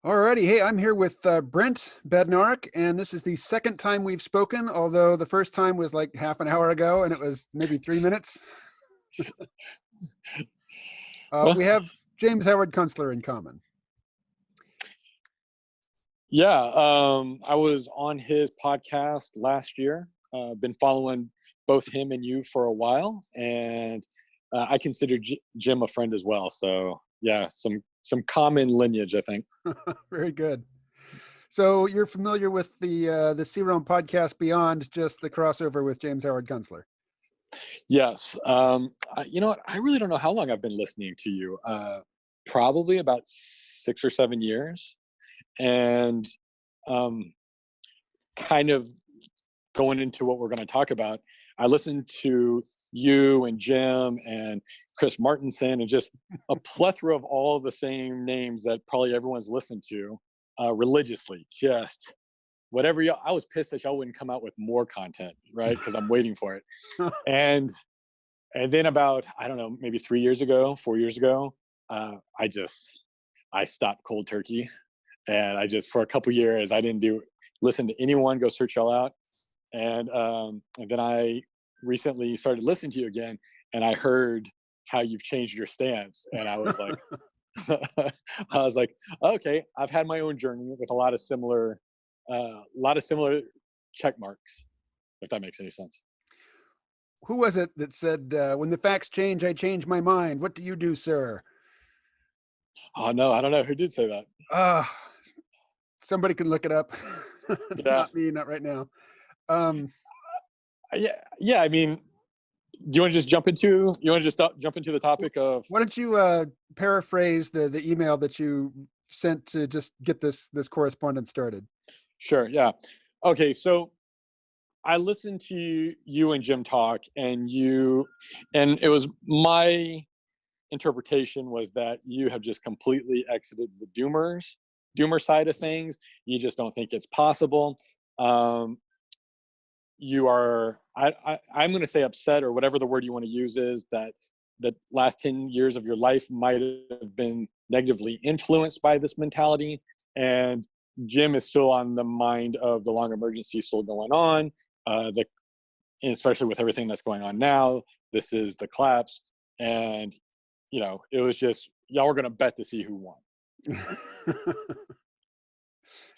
Alrighty, hey, I'm here with Brent Bednarik, and this is the second time we've spoken, although the first time was like half an hour ago, and it was maybe 3 minutes. Well, We have James Howard Kunstler in common. yeah, I was on his podcast last year. Been following both him and you for a while, and I consider Jim a friend as well. So yeah, some common lineage, I think. Very good. So you're familiar with the C-Realm podcast beyond just the crossover with James Howard Kunstler. Yes, you know what? I really don't know how long I've been listening to you. Probably about 6 or 7 years, and um, kind of going into what we're going to talk about, I listened to you and Jim and Chris Martinson and just a plethora of all the same names that probably everyone's listened to religiously. Just whatever I was pissed that y'all wouldn't come out with more content, right? Because I'm waiting for it. And and then about, I don't know, maybe 3 years ago, 4 years ago, I stopped cold turkey, and I just for a couple years I didn't listen to anyone. Go search y'all out. And then I recently started listening to you again, and I heard how you've changed your stance, and I was like, I was like, okay, I've had my own journey with a lot of similar check marks, if that makes any sense. Who was it that said, "When the facts change, I change my mind"? What do you do, sir? Oh no, I don't know who did say that. Uh, Somebody can look it up. Yeah, Not me, not right now. Um, yeah. I mean, do you want to just jump into the topic of? Why don't you paraphrase the email that you sent to just get this correspondence started? Sure. Yeah. Okay. So I listened to you and Jim talk, and it was my interpretation was that you have just completely exited the doomer side of things. You just don't think it's possible. You are, I'm going to say upset, or whatever the word you want to use is, that the last 10 years of your life might have been negatively influenced by this mentality. And Jim is still on the mind of the long emergency still going on, especially with everything that's going on now. This is the collapse. And, it was just, y'all were going to bet to see who won.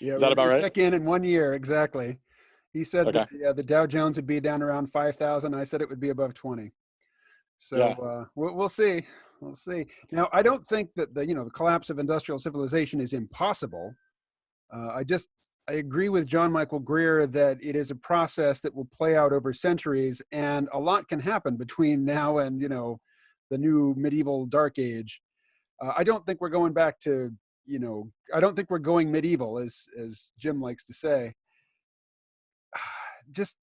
Yeah, Is we that were about going to right? check in 1 year exactly. He said that Okay. the Dow Jones would be down around 5,000. I said it would be above 20. So Yeah. we'll see. We'll see. Now, I don't think that the collapse of industrial civilization is impossible. I agree with John Michael Greer that it is a process that will play out over centuries, and a lot can happen between now and the new medieval dark age. I don't think we're going back to I don't think we're going medieval, as Jim likes to say. Just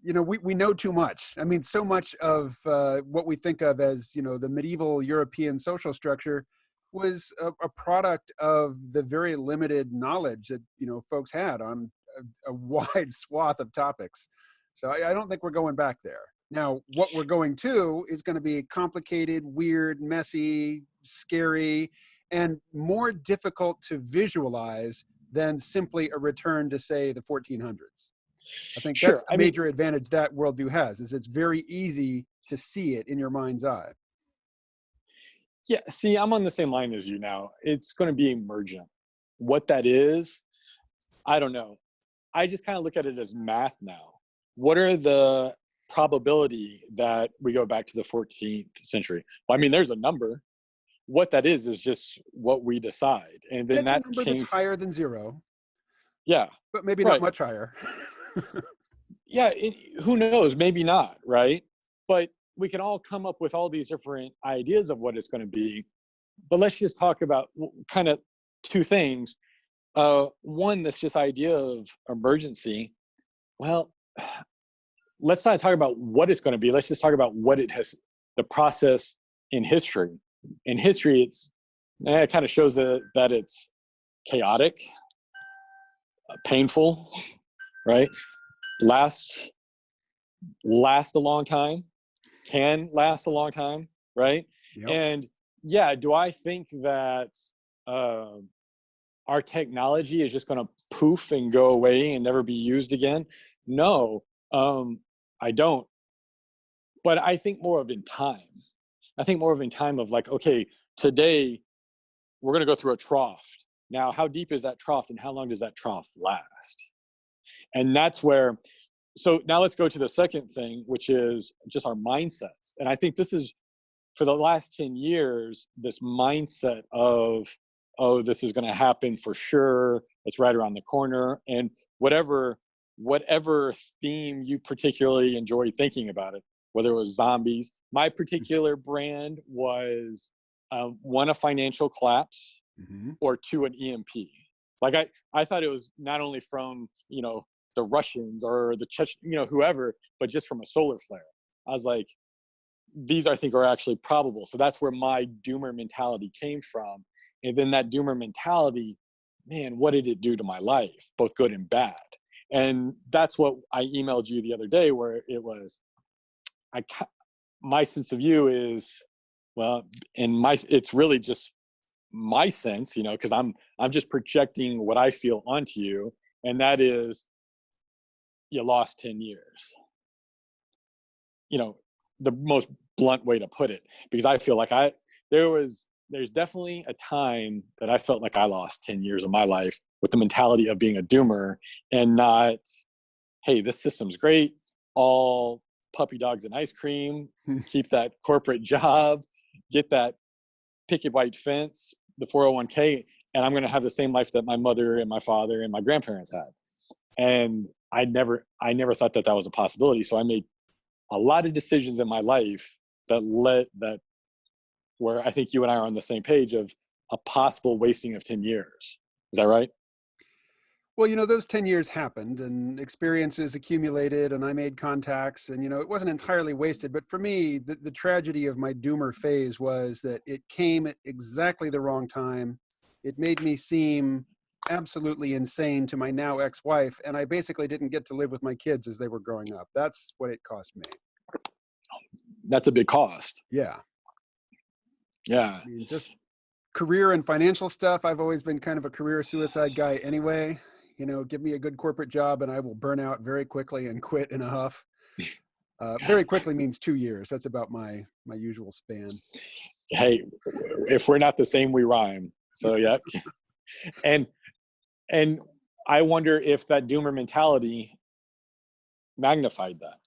we know too much. I mean, so much of what we think of as the medieval European social structure was a product of the very limited knowledge that folks had on a wide swath of topics. So I don't think we're going back there. Now, what we're going to is going to be complicated, weird, messy, scary, and more difficult to visualize than simply a return to, say, the 1400s. I think that's Sure. the major advantage that worldview has, is it's very easy to see it in your mind's eye. Yeah, see, I'm on the same line as you now. It's going to be emergent. What that is, I don't know. I just kind of look at it as math now. What are the probability that we go back to the 14th century? Well, I mean, there's a number. What that is just what we decide. And And then it's a that number that's changes. higher than zero, Yeah, but maybe not right. much higher. Yeah, who knows? Maybe not, right? But we can all come up with all these different ideas of what it's going to be. But let's just talk about kind of two things. One, that's just idea of emergency. Well, let's not talk about what it's going to be. Let's just talk about what it has, the process in history. In history, it kind of shows that it's chaotic, painful, right? Last a long time, can last a long time, right? Yep. And yeah, do I think that our technology is just going to poof and go away and never be used again. No, I don't. But I think more of in time. I think more of in time of like, okay, today we're going to go through a trough. Now, how deep is that trough and how long does that trough last? And that's where, so now let's go to the second thing, which is just our mindsets. And I think this is, for the last 10 years, this mindset of, oh, this is going to happen for sure. It's right around the corner. And whatever theme you particularly enjoyed thinking about it, whether it was zombies, my particular brand was one, a financial collapse, or two, an EMP. Like I thought it was not only from, the Russians or the Czech, whoever, but just from a solar flare. I was like, these I think are actually probable. So that's where my doomer mentality came from. And then that doomer mentality, man, what did it do to my life, both good and bad? And that's what I emailed you the other day, where it was, my sense of you is, well, it's really just my sense, because I'm just projecting what I feel onto you, and that is, you lost 10 years. The most blunt way to put it, because I feel like there's definitely a time that I felt like I lost 10 years of my life with the mentality of being a doomer and not, hey, this system's great, all puppy dogs and ice cream, keep that corporate job, get that picket white fence, the 401k, and I'm going to have the same life that my mother and my father and my grandparents had. And I never thought that was a possibility. So I made a lot of decisions in my life that where I think you and I are on the same page of a possible wasting of 10 years. Is that right? Well, those 10 years happened and experiences accumulated and I made contacts and, it wasn't entirely wasted. But for me, the tragedy of my doomer phase was that it came at exactly the wrong time. It made me seem absolutely insane to my now ex-wife. And I basically didn't get to live with my kids as they were growing up. That's what it cost me. That's a big cost. Yeah. Yeah. I mean, just career and financial stuff. I've always been kind of a career suicide guy anyway. Give me a good corporate job and I will burn out very quickly and quit in a huff. Very quickly means 2 years. That's about my usual span. Hey, if we're not the same, we rhyme. So yeah. And I wonder if that doomer mentality magnified that.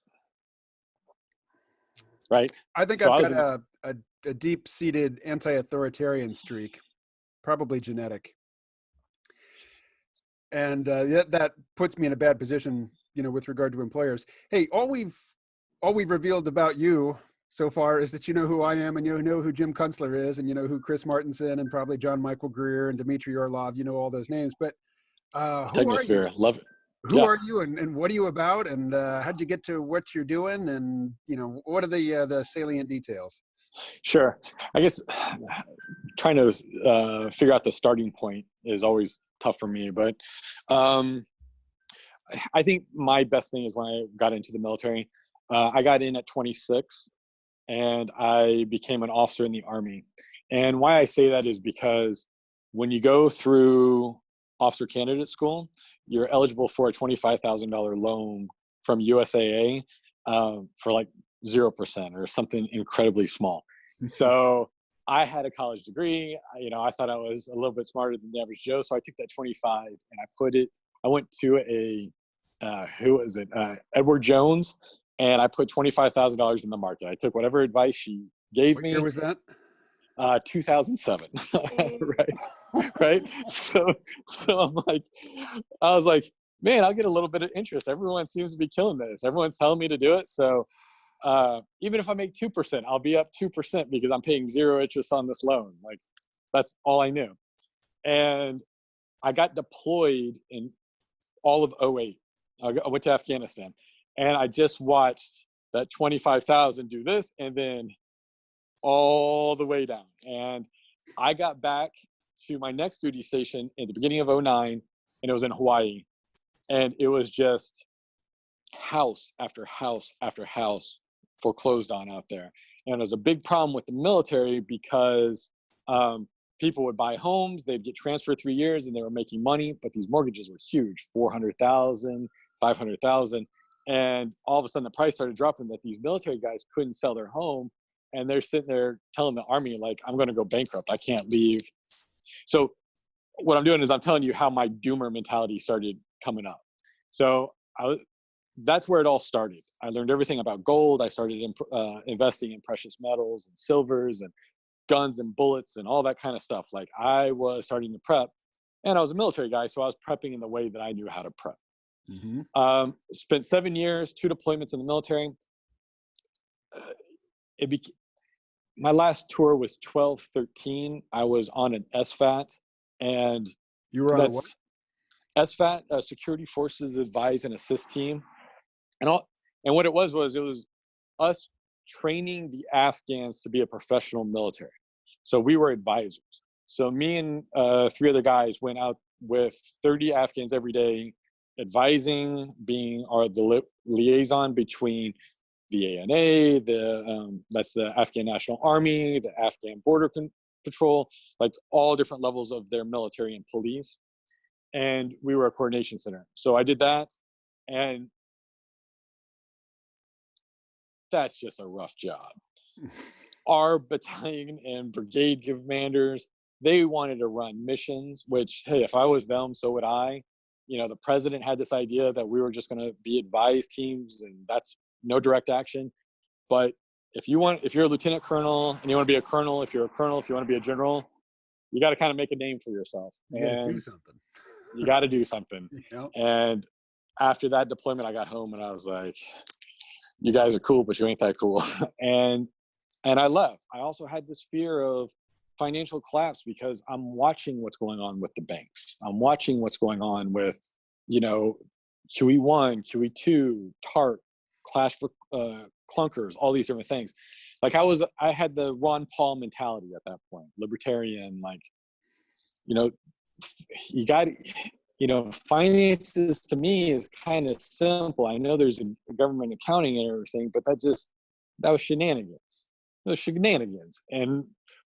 Right? I think so I've got a deep-seated anti-authoritarian streak, probably genetic. And that puts me in a bad position, with regard to employers. Hey, all we've revealed about you so far is that you know who I am and you know who Jim Kunstler is and you know who Chris Martenson and probably John Michael Greer and Dmitry Orlov, all those names. But who are you? Love it. Who are you and what are you about and how'd you get to what you're doing and what are the salient details? Sure. I guess trying to figure out the starting point is always tough for me, but I think my best thing is when I got into the military. I got in at 26 and I became an officer in the Army. And why I say that is because when you go through officer candidate school, you're eligible for a $25,000 loan from USAA for like 0% or something incredibly small. So I had a college degree. I thought I was a little bit smarter than the average Joe. So I took that 25 and I went to Edward Jones, and I put $25,000 in the market. I took whatever advice she gave me. What year was that? 2007. Right. So I'm like, I was like, man, I'll get a little bit of interest. Everyone seems to be killing this. Everyone's telling me to do it. So even if I make 2%, I'll be up 2% because I'm paying 0 interest on this loan. Like, that's all I knew. And I got deployed in all of 2008. I went to Afghanistan, and I just watched that 25,000 do this and then all the way down. And I got back to my next duty station in the beginning of 2009, and it was in Hawaii. And it was just house after house after house foreclosed on out there. And it was a big problem with the military because people would buy homes, they'd get transferred 3 years and they were making money, but these mortgages were huge, 400,000, 500,000. And all of a sudden the price started dropping that these military guys couldn't sell their home. And they're sitting there telling the army, like, I'm going to go bankrupt. I can't leave. So what I'm doing is I'm telling you how my doomer mentality started coming up. So that's where it all started. I learned everything about gold. I started investing in precious metals and silvers and guns and bullets and all that kind of stuff. Like, I was starting to prep, and I was a military guy, so I was prepping in the way that I knew how to prep. Mm-hmm. Spent 7 years, 2 deployments in the military. My last tour was 12-13. I was on an SFAT, and you were on what? SFAT, Security Forces Advise and Assist Team, and what it was us training the Afghans to be a professional military. So we were advisors. So me and 3 other guys went out with 30 Afghans every day, advising, being the liaison between the ANA, that's the Afghan National Army, the Afghan Border Patrol, like all different levels of their military and police. And we were a coordination center. So I did that, and that's just a rough job. Our battalion and brigade commanders, they wanted to run missions, which, hey, if I was them, so would I. You know, the president had this idea that we were just going to be advised teams, and that's no direct action. But if you're a lieutenant colonel and you want to be a colonel, if you're a colonel, if you want to be a general, you got to kind of make a name for yourself. You got to do something. You got to do something. Yep. And after that deployment, I got home and I was like, you guys are cool, but you ain't that cool. And I left. I also had this fear of financial collapse because I'm watching what's going on with the banks. I'm watching what's going on with, QE1, QE2, TARP, Clash for Clunkers, all these different things. Like, I had the Ron Paul mentality at that point, libertarian, like, you got, finances to me is kind of simple. I know there's a government accounting and everything, but that was shenanigans. Those shenanigans, and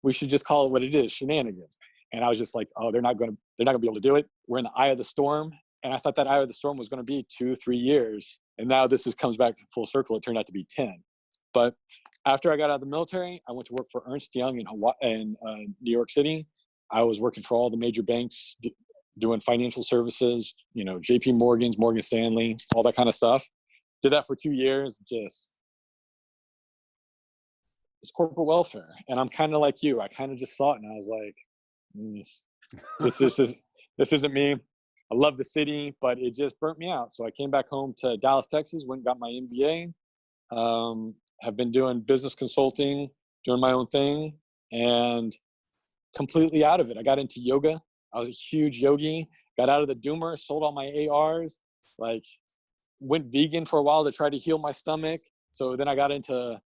we should just call it what it is, shenanigans. And I was just like, oh, they're not gonna be able to do it. We're in the eye of the storm, and I thought that eye of the storm was going to be 2-3 years, and now comes back full circle. It turned out to be 10. But after I got out of the military, I went to work for Ernst Young in New York City. I was working for all the major banks, doing financial services, JP Morgan's, Morgan Stanley, all that kind of stuff. Did that for 2 years, just it's corporate welfare. And I'm kind of like you. I kind of just saw it and I was like, this isn't me. I love the city, but it just burnt me out. So I came back home to Dallas, Texas, went and got my MBA. Have been doing business consulting, doing my own thing, and completely out of it. I got into yoga. I was a huge yogi, got out of the doomer, sold all my ARs, like went vegan for a while to try to heal my stomach. So then I got into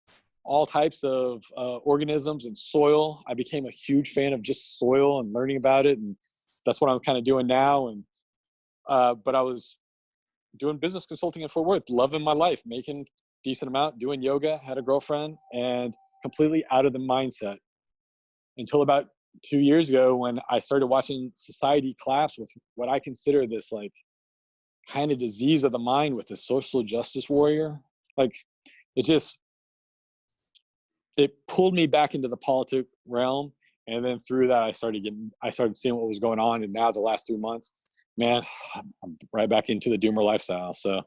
all types of organisms and soil. I became a huge fan of just soil and learning about it. And that's what I'm kind of doing now. And, but I was doing business consulting in Fort Worth, loving my life, making decent amount, doing yoga, had a girlfriend, and completely out of the mindset until about 2 years ago when I started watching society collapse with what I consider this like kind of disease of the mind with the social justice warrior. Like it pulled me back into the politic realm. And then through that, I started seeing what was going on. And now the last 3 months, man, I'm right back into the doomer lifestyle. So,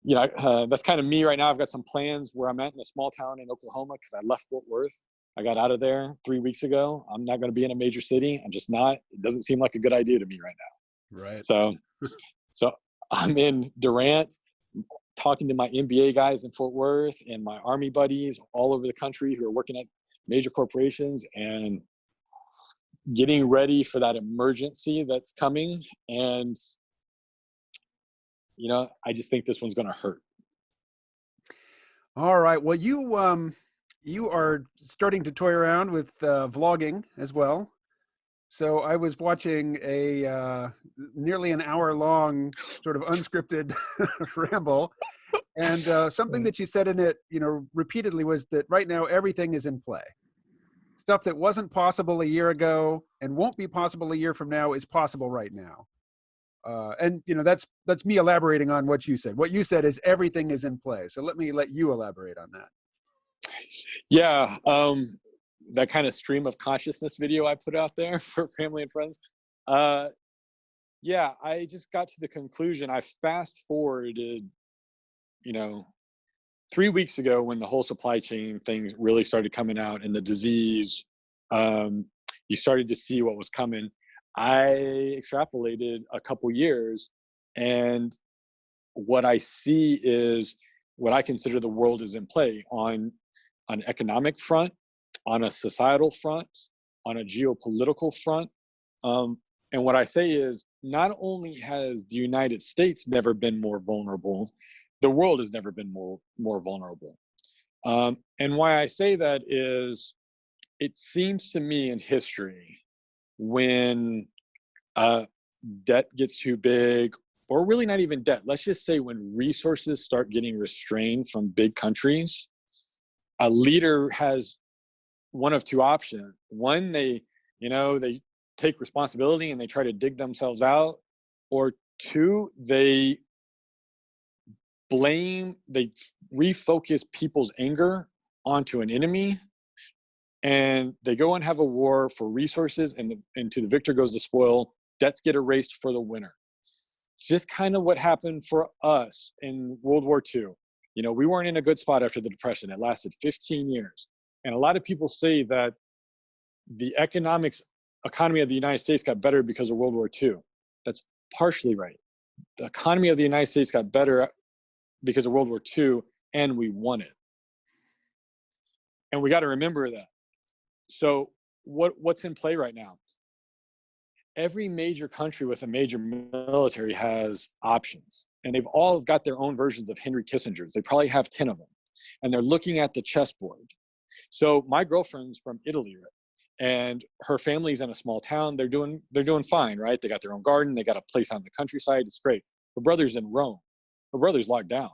that's kind of me right now. I've got some plans where I'm at in a small town in Oklahoma because I left Fort Worth. I got out of there 3 weeks ago. I'm not going to be in a major city. I'm just not. It doesn't seem like a good idea to me right now. Right. So I'm in Durant, talking to my MBA guys in Fort Worth and my Army buddies all over the country who are working at major corporations and getting ready for that emergency that's coming. And, I just think this one's going to hurt. All right. Well, you are starting to toy around with vlogging as well. So I was watching a nearly an hour-long sort of unscripted ramble, and something that you said in it, repeatedly was that right now everything is in play. Stuff that wasn't possible a year ago and won't be possible a year from now is possible right now. And that's me elaborating on what you said. What you said is everything is in play. So let you elaborate on that. Yeah, that kind of stream of consciousness video I put out there for family and friends. Yeah, I just got to the conclusion. I fast forwarded, 3 weeks ago when the whole supply chain things really started coming out and the disease, you started to see what was coming. I extrapolated a couple years, and what I see is what I consider the world is in play on an economic front, on a societal front, on a geopolitical front. And what I say is not only has the United States never been more vulnerable, the world has never been more vulnerable. And why I say that is it seems to me in history when debt gets too big, or really not even debt, let's just say when resources start getting restrained from big countries, a leader has one of two options. One, they take responsibility and they try to dig themselves out, or two, they refocus people's anger onto an enemy, and they go and have a war for resources, and to the victor goes the spoil. Debts get erased for the winner. Just kind of what happened for us in World War II. We weren't in a good spot after the Depression. It lasted 15 years. And a lot of people say that the economy of the United States got better because of World War II. That's partially right. The economy of the United States got better because of World War II, and we won it. And we got to remember that. So what's in play right now? Every major country with a major military has options, and they've all got their own versions of Henry Kissinger's. They probably have 10 of them, and they're looking at the chessboard. So my girlfriend's from Italy, and her family's in a small town. They're doing fine, right? They got their own garden. They got a place on the countryside. It's great. Her brother's in Rome. Her brother's locked down.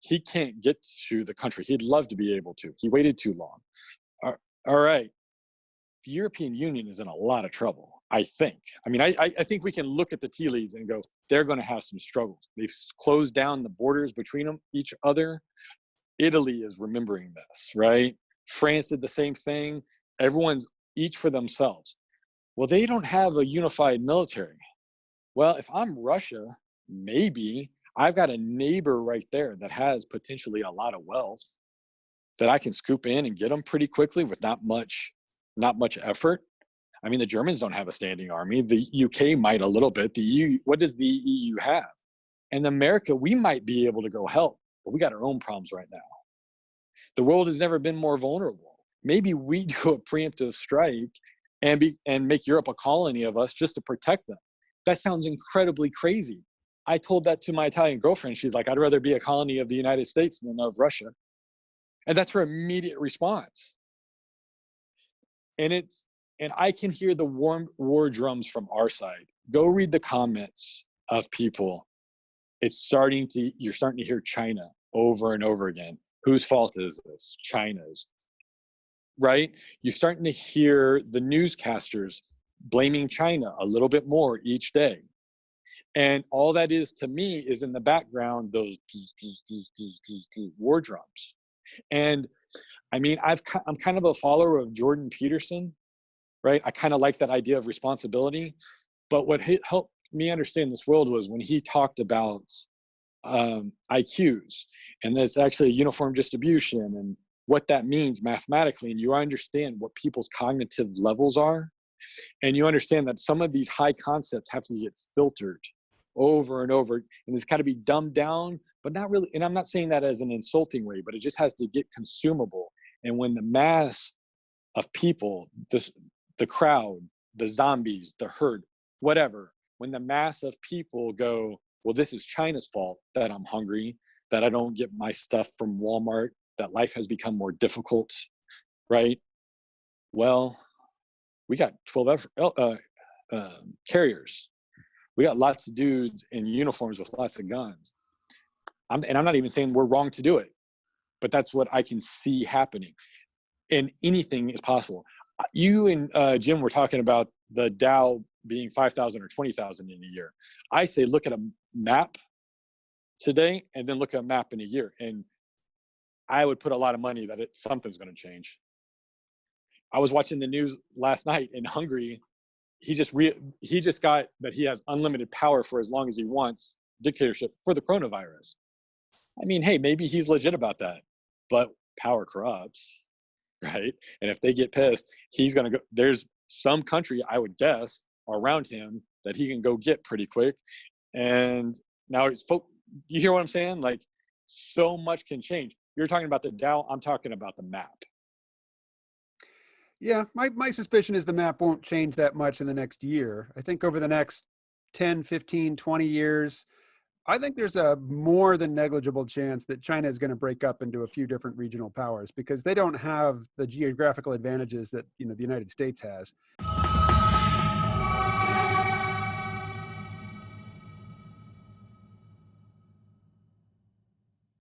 He can't get to the country. He'd love to be able to. He waited too long. All right. The European Union is in a lot of trouble, I think. I mean, I think we can look at the tea leaves and go, they're going to have some struggles. They've closed down the borders between each other. Italy is remembering this, right? France did the same thing. Everyone's each for themselves. Well, they don't have a unified military. Well, if I'm Russia, maybe I've got a neighbor right there that has potentially a lot of wealth that I can scoop in and get them pretty quickly with not much effort. I mean, the Germans don't have a standing army. The UK might a little bit. The EU, what does the EU have? And America, we might be able to go help, but we got our own problems right now. The world has never been more vulnerable. Maybe we do a preemptive strike and make Europe a colony of us just to protect them. That sounds incredibly crazy. I told that to my Italian girlfriend. She's like, I'd rather be a colony of the United States than of Russia. And that's her immediate response. And I can hear the war drums from our side. Go read the comments of people. You're starting to hear China over and over again. Whose fault is this? China's. Right? You're starting to hear the newscasters blaming China a little bit more each day. And all that is to me is in the background, those war drums. And I mean, I'm kind of a follower of Jordan Peterson, right? I kind of like that idea of responsibility. But what helped me understand this world was when he talked about IQs, and there's actually a uniform distribution and what that means mathematically. And you understand what people's cognitive levels are. And you understand that some of these high concepts have to get filtered over and over, and it's got to be dumbed down, but not really. And I'm not saying that as an insulting way, but it just has to get consumable. And when the mass of people, the crowd, the zombies, the herd, whatever, when the mass of people go, well, this is China's fault that I'm hungry, that I don't get my stuff from Walmart, that life has become more difficult, right? Well, we got 12 carriers. We got lots of dudes in uniforms with lots of guns. I'm not even saying we're wrong to do it, but that's what I can see happening. And anything is possible. You and Jim were talking about the Dow being 5,000 or 20,000 in a year. I say look at a map today and then look at a map in a year. And I would put a lot of money that something's going to change. I was watching the news last night in Hungary. He just got that he has unlimited power for as long as he wants, dictatorship for the coronavirus. I mean, hey, maybe he's legit about that, but power corrupts, right? And if they get pissed, he's going to go. There's some country, I would guess, around him that he can go get pretty quick. And now you hear what I'm saying? Like, so much can change. You're talking about the Dow. I'm talking about the map. Yeah, my suspicion is the map won't change that much in the next year. I think over the next 10, 15, 20 years, I think there's a more than negligible chance that China is going to break up into a few different regional powers because they don't have the geographical advantages that, the United States has.